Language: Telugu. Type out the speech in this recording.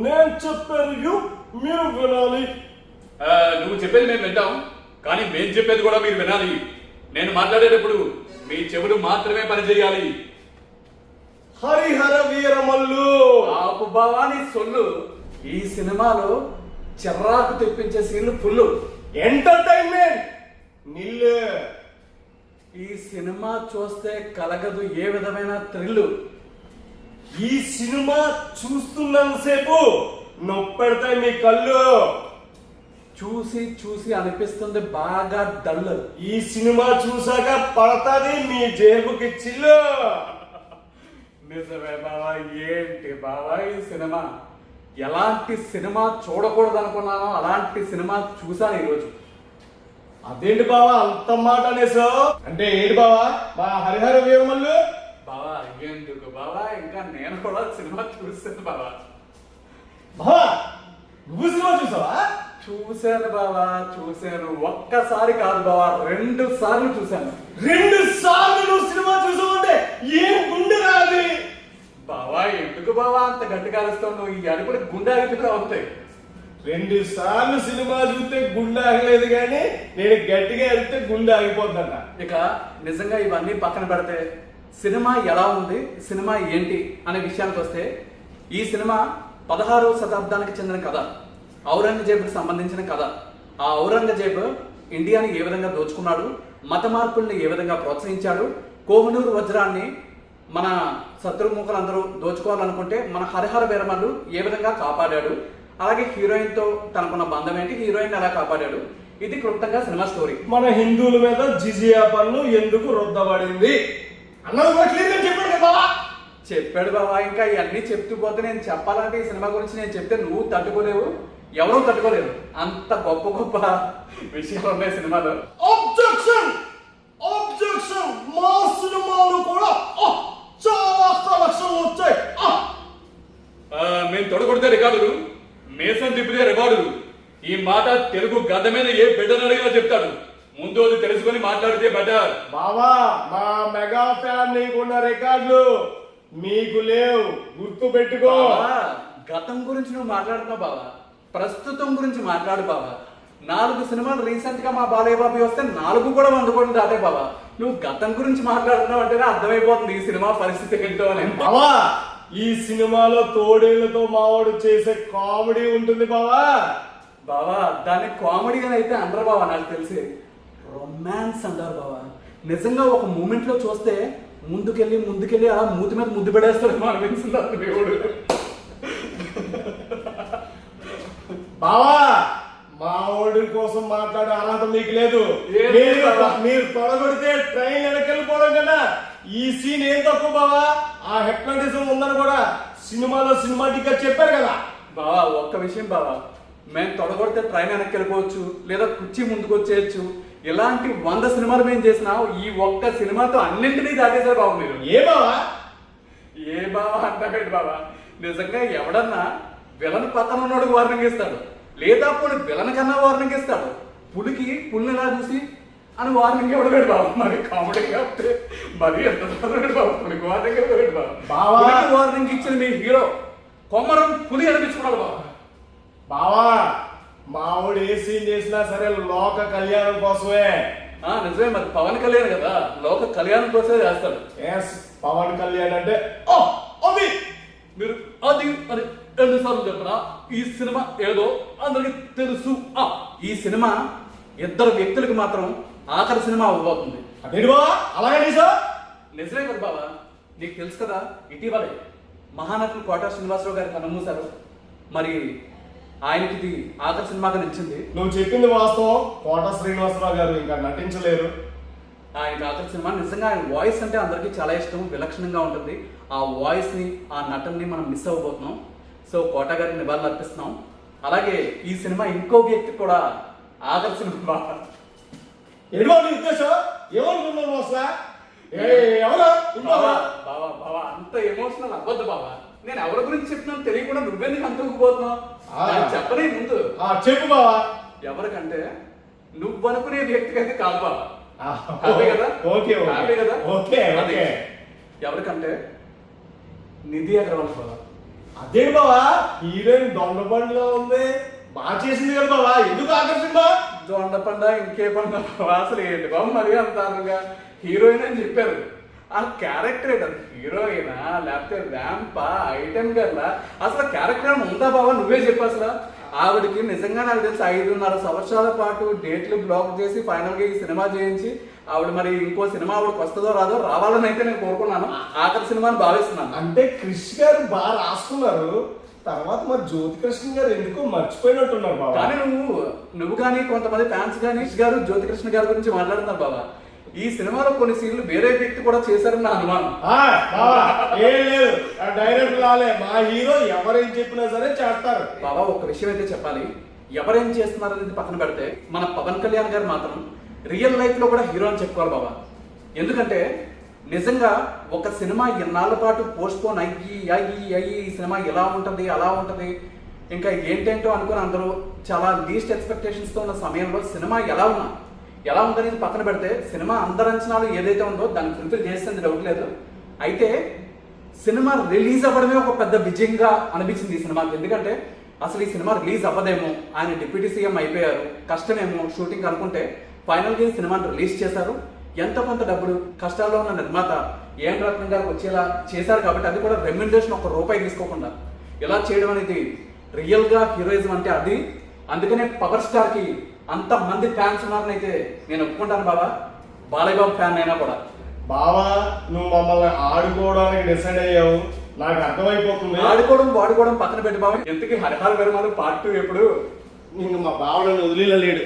నేను చెప్పే రివ్యూ మీరు వినాలి. నువ్వు చెప్పేది మేము వింటాం, కానీ మేము చెప్పేది కూడా మీరు వినాలి. నేను మాట్లాడేటప్పుడు మీ చెవులు మాత్రమే పనిచేయాలి. హరిహర వీరమల్లు ఆపు బావాని సొల్లు. ఈ సినిమాలో చిర్రాకు తెప్పించే సీన్లు ఫుల్. ఎంటర్టైన్మెంట్ నిల్లు. ఈ సినిమా చూస్తే కలగదు ఏ విధమైన థ్రిల్లు. ఈ సినిమా చూస్తున్నంతసేపు నొప్పెడతాయి మీ కళ్ళు. చూసి చూసి అనిపిస్తుంది బాగా డల్. ఈ సినిమా చూసాక పడతాది మీ జేబుకి చిల్లు. నిజమే బావా. ఏంటి బావా ఈ సినిమా? ఎలాంటి సినిమా చూడకూడదు అనుకున్నానో అలాంటి సినిమా చూసాను ఈరోజు. అదేంటి బావా అంత మాట అనేసావు? అంటే ఏంటి బావా మా హరిహర వీరమల్లు? బావా ఎందుకు బావా, ఇంకా నేను కూడా సినిమా చూస్తాను బావా. బావా నువ్వు సినిమా చూసావా? చూశాను బావా, చూశాను. ఒక్కసారి కాదు బావా, 2 సార్లు చూశాను. 2 సార్లు నువ్వు సినిమా చూసావంటే ఏం గుండె రాది బావా. ఎందుకు బావా అంత గట్టిగా అరుస్తావు? నువ్వు ఈ అడుగులు గుండె ఆగిపోతా అవుతాయి. 2 సార్లు సినిమా చూస్తే గుండె ఆగలేదు కానీ నేను గట్టిగా వెళ్తే గుండె ఆగిపోద్దట. ఇక నిజంగా ఇవన్నీ పక్కన పెడితే సినిమా ఎలా ఉంది, సినిమా ఏంటి అనే విషయానికి వస్తే, ఈ సినిమా 16వ శతాబ్దానికి చెందిన కథ. ఔరంగజేబుకి సంబంధించిన కథ. ఆ ఔరంగజేబు ఇండియాని ఏ విధంగా దోచుకున్నాడు, మత మార్పుల్ని ఏ విధంగా ప్రోత్సహించాడు, కోహినూరు వజ్రాన్ని మన శత్రుముఖులందరూ దోచుకోవాలనుకుంటే మన హరిహర వీరమల్లు ఏ విధంగా కాపాడాడు, అలాగే హీరోయిన్తో తనకున్న బంధం ఏంటి, హీరోయిన్ ఎలా కాపాడాడు, ఇది క్లుప్తంగా సినిమా స్టోరీ. మన హిందువుల మీద జిజియా పన్ను ఎందుకు రుద్దబడింది అన్నది కూడా క్లియర్గా చెప్పాడు కదా. చెప్పాడు బాబా. ఇంకా ఇవన్నీ చెప్తూ పోతే నేను చెప్పాలంటే ఈ సినిమా గురించి నేను చెప్తే నువ్వు తట్టుకోలేవు, ఎవరూ తట్టుకోలేరు. అంత గొప్ప గొప్ప విషయాలు ఉన్నాయి సినిమాలో. Objection objection. మా సినిమాలు కూడా చాలా కలెక్షన్లు వచ్చాయి. మేము తొడగొడితే రికార్డులు, మేసం తిప్పితే రికార్డులు. ఈ మాట తెలుగు గద్ద మీద ఏ బిడ్డను అడిగినా చెప్తాడు. ముందు అది తెలుసుకొని మాట్లాడితే బెటర్. బావా మా మెగా ఫ్యామిలీకి ఉన్న రికార్డులు మీకు లేవు, గుర్తు పెట్టుకో. గతం గురించి నువ్వు మాట్లాడుతున్నావు బావా, ప్రస్తుతం గురించి మాట్లాడు బావా. 4 సినిమాలు రీసెంట్ గా మా బాలయ్య బాబు వస్తే 4 కూడా 100 కోట్లు దాటే బావా. నువ్వు గతం గురించి మాట్లాడుతున్నావు అంటేనే అర్థమైపోతుంది ఈ సినిమా పరిస్థితి ఏంటో అని. బావా ఈ సినిమాలో తోడేళ్లతో మావాడు చేసే కామెడీ ఉంటుంది బావా. బావా దాన్ని కామెడీ అని అయితే అంటారు బావా, నాకు తెలిసి రొమాన్స్ అంటారు బావా. నిజంగా ఒక మూమెంట్ లో చూస్తే ముందుకెళ్ళి అలా మూతి మీద ముద్దు పెడేస్తాడు అనిపించింది అతను దేవుడు. బావా మా ఓడి కోసం మాట్లాడే అర్హత మీకు లేదు. మీరు తొడగొడితే ట్రైన్ వెనకెళ్ళిపోవడం కన్నా ఈ సీన్ ఏం తక్కువ బావా. ఆ హెప్నటిజం ఉందని కూడా సినిమాలో సినిమాటిక్ గా చెప్పారు కదా. బావా ఒక్క విషయం బావా, మేము తొడగొడితే ట్రైన్ వెనక్కి వెళ్ళిపోవచ్చు, లేదా కుర్చీ ముందుకు వచ్చేయచ్చు. ఇలాంటి 100 సినిమాలు మేము చేసినా ఈ ఒక్క సినిమాతో అన్నింటినీ దాటేశారు బాబు మీరు. ఏ బావా అంటాడు బాబా. నిజంగా ఎవడన్నా విలన్ పక్కన ఉన్నోడికి వార్నింగ్ ఇస్తాడు, లేదా పోనీ విలన్ కన్నా వార్నింగ్ ఇస్తాడు. పులికి పుల్ని ఎలా చూసి అని వార్నింగ్ ఇవ్వడు బాబు. మరి కామెడీ కాబట్టి మరి ఎంత బాబు పులికి వార్నింగ్ ఇవ్వడు బాబు. వార్నింగ్ ఇచ్చిన మీ హీరో కొమ్మరం పులి అనిపించుకున్నాడు బాబా. బావా మావాడు ఏ సీన్ చేసినా సరే లోక కళ్యాణం కోసమే. నిజమే, మరి పవన్ కళ్యాణ్ కదా లోక కళ్యాణం కోసమే చేస్తాడు. పవన్ కళ్యాణ్ అంటే అది మీరు అది అని 2 సార్లు చెప్పరా. ఈ సినిమా ఏదో అందరికి తెలుసు. ఈ సినిమా 2 వ్యక్తులకి మాత్రం ఆఖరి సినిమా అవ్వబోతుంది. అదేంటి బావా అలాగే నిజమే కదా బాబా. నీకు తెలుసు కదా ఇటీవలే మహానటులు కోట శ్రీనివాసరావు గారు కన్నుమూశారు. మరి ఆయనకి ఇది ఆఖరి సినిమాగా నిలిచింది. నువ్వు చెప్పింది వాస్తవం. కోట శ్రీనివాసరావు గారు ఇంకా నటించలేరు. ఆయన ఆఖరి సినిమా. నిజంగా ఆయన వాయిస్ అంటే అందరికీ చాలా ఇష్టం, విలక్షణంగా ఉంటుంది. ఆ వాయిస్ ని, ఆ నటనని మనం మిస్ అవ్వబోతున్నాం. సో కోట గారికి నివాళులు అర్పిస్తున్నాం. అలాగే ఈ సినిమా ఇంకో వ్యక్తి కూడా ఆఖరి సినిమా. ఉద్దేశం ఏమనుకున్నావు అసలు? బావా అంత ఎమోషనల్ అవ్వద్దు బావా. నేను ఎవరి గురించి చెప్పినా తెలియకుండా నువ్వెందుకు అంటుకుపోతున్నావు? చెప్పనే ముందు చెప్పు బావా. ఎవరికంటే నువ్వు అనుకునే వ్యక్తికి అయితే కాదు బావా. కదా ఎవరికంటే నిధి అగర్వాల్ బావా. అదే బావా హీరోయిన్ దొండబండిలో ఉంది, బాగా చేసింది కదా బావా, ఎందుకు ఆకర్షణ? దొండ పండ ఇంకే పండ అసలు ఏంటి బాబు మరి అంత హీరోయిన్ అని చెప్పారు. ఆ క్యారెక్టర్ ఏంటది, హీరోయినా లేకపోతే ర్యాంపా ఐటెం గల్లా, అసలు క్యారెక్టర్ ఉందా బాబా నువ్వే చెప్పు. అసలు ఆవిడకి నిజంగా నాకు తెలిసి 5.5 సంవత్సరాల పాటు డేట్లు బ్లాక్ చేసి ఫైనల్ గా ఈ సినిమా చేయించి ఆవిడ మరి ఇంకో సినిమా ఆవిడకి వస్తుందో రాదో, రావాలని అయితే నేను కోరుకున్నాను, ఆఖరి సినిమాని భావిస్తున్నాను. అంటే క్రిష్ గారు బాగా రాసుకున్నారు, తర్వాత మరి జ్యోతి కృష్ణ గారు ఎందుకో మర్చిపోయినట్టున్నారు బాబా. కానీ నువ్వు కానీ కొంతమంది ఫ్యాన్స్ కానీ క్రిష్ గారు జ్యోతి కృష్ణ గారి గురించి మాట్లాడుతున్నారు బాబా. ఈ సినిమాలో కొన్ని సీన్లు వేరే వ్యక్తి కూడా చేశారని నా అనుమానం. ఏం లేదు, డైరెక్ట్ రాలే, మా హీరో ఎవరేం చెప్పినా సరే చేస్తారు బాబా. ఒక విషయం అయితే చెప్పాలి, ఎవరేం చేస్తున్నారు అనేది పక్కన పెడితే మన పవన్ కళ్యాణ్ గారు మాత్రం రియల్ లైఫ్ లో కూడా హీరో అని చెప్పుకోవాలి బాబా. ఎందుకంటే నిజంగా ఒక సినిమా ఎన్నాళ్ళ పాటు పోస్ట్ పోన్ అయ్యి ఈ సినిమా ఎలా ఉంటది అలా ఉంటది ఇంకా ఏంటేంటో అనుకుని అందరూ చాలా లీస్ట్ ఎక్స్పెక్టేషన్స్ తో ఉన్న సమయంలో సినిమా ఎలా ఉందనేది పక్కన పెడితే సినిమా అందరి అంచనాలు ఏదైతే ఉందో దాన్ని ఫుల్ఫిల్ చేస్తుంది డౌట్ లేదు. అయితే సినిమా రిలీజ్ అవ్వడమే ఒక పెద్ద విజయంగా అనిపించింది ఈ సినిమాకి. ఎందుకంటే అసలు ఈ సినిమా రిలీజ్ అవ్వదేమో, ఆయన డిప్యూటీ సీఎం అయిపోయారు, కష్టమేమో షూటింగ్ అనుకుంటే ఫైనల్గా ఈ సినిమాని రిలీజ్ చేశారు. ఎంత కొంత డబ్బులు కష్టాల్లో ఉన్న నిర్మాత ఏం రత్నం గారికి వచ్చేలా చేశారు కాబట్టి అది కూడా రెమ్యునరేషన్ ₹1 తీసుకోకుండా ఇలా చేయడం అనేది రియల్ గా హీరోయిజం అంటే అది. అందుకనే పవర్ స్టార్ కి అంత మంది ఫ్యాన్స్ ఉన్నారని అయితే నేను ఒప్పుకుంటాను బాబా, బాలయ్య బాబు ఫ్యాన్ అయినా కూడా. బావా నువ్వు మమ్మల్ని ఆడుకోవడానికి డిసైడ్ అయ్యావు, నాకు అర్థమైపోతుంది. ఆడుకోవడం వాడుకోవడం పక్కన పెట్టి బాబా, ఎందుకు హరిహర విరమలు పార్ట్ 2 ఎప్పుడు? ఇంక మా బావలను వదిలేలేడు.